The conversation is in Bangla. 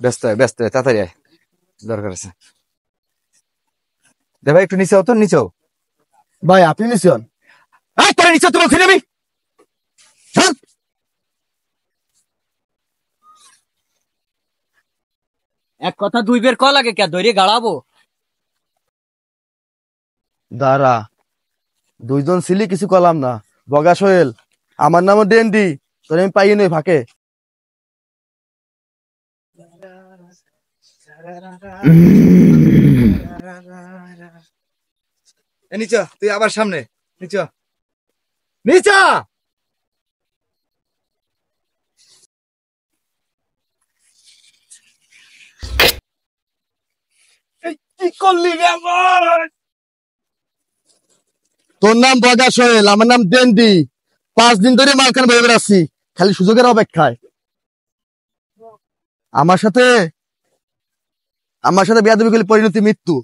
ব্যস্ত ব্যস্ত তাড়াতাড়ি আয়, দরকার আছে। দে ভাই একটু নিচেও তো, নিচেও। ভাই আপনি নিছেন? তোরা নিচে তো বলছি আমি। এক কথা দুই বের কল লাগে কে ধরে গাড়াবো। দাঁড়া, দুইজন ছিলি কিছু কলাম না। বগা সোহেল, আমার নামও ডেন্ডি, তোর আমি পাই নই ফাঁকে। নিচে তুই আবার সামনে, নিচে নিচে। কি করলি রে আমার? তোর নাম বগা সোহেল, আমার নাম ডেন্ডি। 5 দিন ধরে মালখান ভেবে বেড়াচ্ছি, খালি সুযোগের অপেক্ষায়। আমার সাথে আমার সাথে বেয়াদবি করলে পরিণতি মৃত্যু।